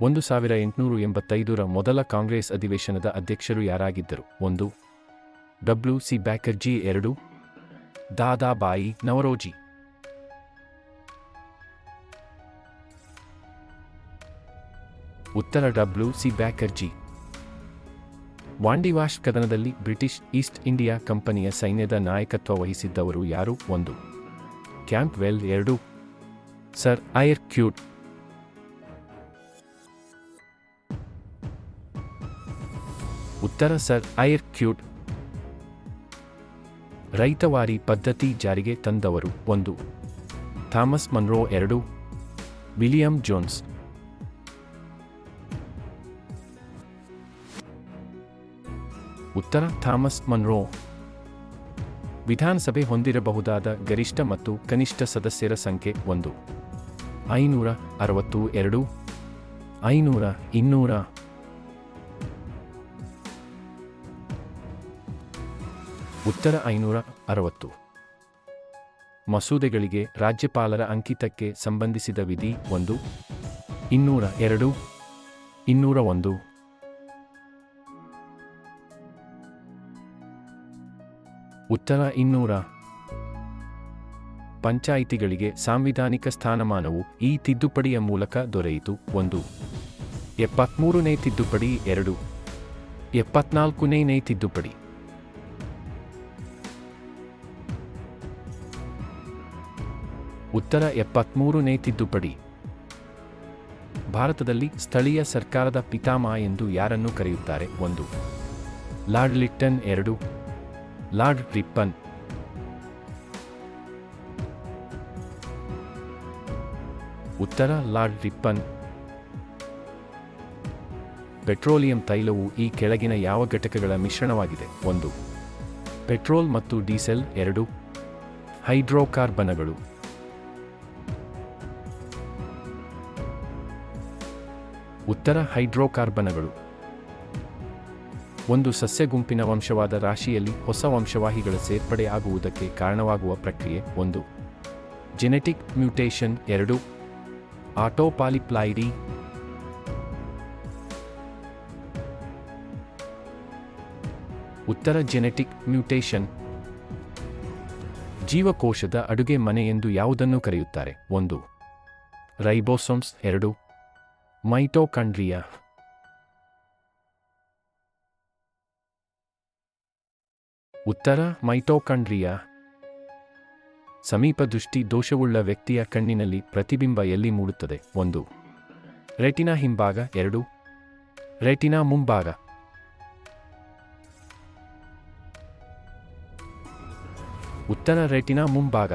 1885ರ ಮೊದಲ ಕಾಂಗ್ರೆಸ್ ಅಧಿವೇಶನದ ಅಧ್ಯಕ್ಷರು ಯಾರಾಗಿದ್ದರು? 1. ಡಬ್ಲ್ಯೂ.ಸಿ. ಬ್ಯಾನರ್ಜಿ. 2. ದಾದಾಬಾಯಿ ನವರೋಜಿ. ಉತ್ತರ ಡಬ್ಲ್ಯೂ.ಸಿ. ಬ್ಯಾನರ್ಜಿ. ವಾಂಡಿವಾಶ್ ಕದನದಲ್ಲಿ ಬ್ರಿಟಿಷ್ ಈಸ್ಟ್ ಇಂಡಿಯಾ ಕಂಪನಿಯ ಸೈನ್ಯದ ನಾಯಕತ್ವ ವಹಿಸಿದ್ದವರು ಯಾರು? 1. ಕ್ಯಾಂಪ್ಬೆಲ್. 2. Sir Eyre Coote. ಉತ್ತರ ಸರ್ ಐಯರ್ ಕ್ಯೂಟ್. ರೈತವಾರಿ ಪದ್ಧತಿ ಜಾರಿಗೆ ತಂದವರು? 1. Thomas Munro. 2. William Jones. ಉತ್ತರ ಥಾಮಸ್ ಮನ್ರೋ. ವಿಧಾನಸಭೆ ಹೊಂದಿರಬಹುದಾದ ಗರಿಷ್ಠ ಮತ್ತು ಕನಿಷ್ಠ ಸದಸ್ಯರ ಸಂಖ್ಯೆ? 1. 560. 2. 500. 200. ಉತ್ತರ 560. ಮಸೂದೆಗಳಿಗೆ ರಾಜ್ಯಪಾಲರ ಅಂಕಿತಕ್ಕೆ ಸಂಬಂಧಿಸಿದ ವಿಧಿ? 1. 200. 2. 201. ಉತ್ತರ 200. ಪಂಚಾಯಿತಿಗಳಿಗೆ ಸಾಂವಿಧಾನಿಕ ಸ್ಥಾನಮಾನವು ಈ ತಿದ್ದುಪಡಿಯ ಮೂಲಕ ದೊರೆಯಿತು. 1. 73ನೇ ತಿದ್ದುಪಡಿ. 2. 74ನೇ ತಿದ್ದುಪಡಿ. ಉತ್ತರ 73ನೇ ತಿದ್ದುಪಡಿ. ಭಾರತದಲ್ಲಿ ಸ್ಥಳೀಯ ಸರ್ಕಾರದ ಪಿತಾಮಹ ಎಂದು ಯಾರನ್ನು ಕರೆಯುತ್ತಾರೆ? 1. Lord Lytton. 2. Lord Ripon. ಉತ್ತರ ಲಾರ್ಡ್ ರಿಪ್ಪನ್. ಪೆಟ್ರೋಲಿಯಂ ತೈಲವು ಈ ಕೆಳಗಿನ ಯಾವ ಘಟಕಗಳ ಮಿಶ್ರಣವಾಗಿದೆ? 1. ಪೆಟ್ರೋಲ್ ಮತ್ತು ಡೀಸೆಲ್. 2. ಹೈಡ್ರೋಕಾರ್ಬನ್ಗಳು. ಉತ್ತರ ಹೈಡ್ರೋಕಾರ್ಬನ್ಗಳು. ಒಂದು ಸಸ್ಯ ಗುಂಪಿನ ವಂಶವಾದ ರಾಶಿಯಲ್ಲಿ ಹೊಸ ವಂಶವಾಹಿಗಳ ಸೇರ್ಪಡೆ ಆಗುವುದಕ್ಕೆ ಕಾರಣವಾಗುವ ಪ್ರಕ್ರಿಯೆ? 1. Genetic mutation. 2. ಆಟೋಪಾಲಿಪ್ಲಾಯ್ಡಿ. ಉತ್ತರ ಜೆನೆಟಿಕ್ ಮ್ಯೂಟೇಷನ್. ಜೀವಕೋಶದ ಅಡುಗೆ ಮನೆ ಎಂದು ಯಾವುದನ್ನು ಕರೆಯುತ್ತಾರೆ? 1. ರೈಬೋಸೋಮ್ಸ್. 2. ಮೈಟೋಕಾಂಡ್ರಿಯಾ. ಉತ್ತರ ಮೈಟೋಕಾಂಡ್ರಿಯಾ. ಸಮೀಪ ದೃಷ್ಟಿ ದೋಷವುಳ್ಳ ವ್ಯಕ್ತಿಯ ಕಣ್ಣಿನಲ್ಲಿ ಪ್ರತಿಬಿಂಬ ಎಲ್ಲಿ ಮೂಡುತ್ತದೆ? 1. ರೆಟಿನಾ ಹಿಂಭಾಗ. 2. ರೆಟಿನಾ ಮುಂಭಾಗ. ಉತ್ತರ ರೆಟಿನಾ ಮುಂಭಾಗ.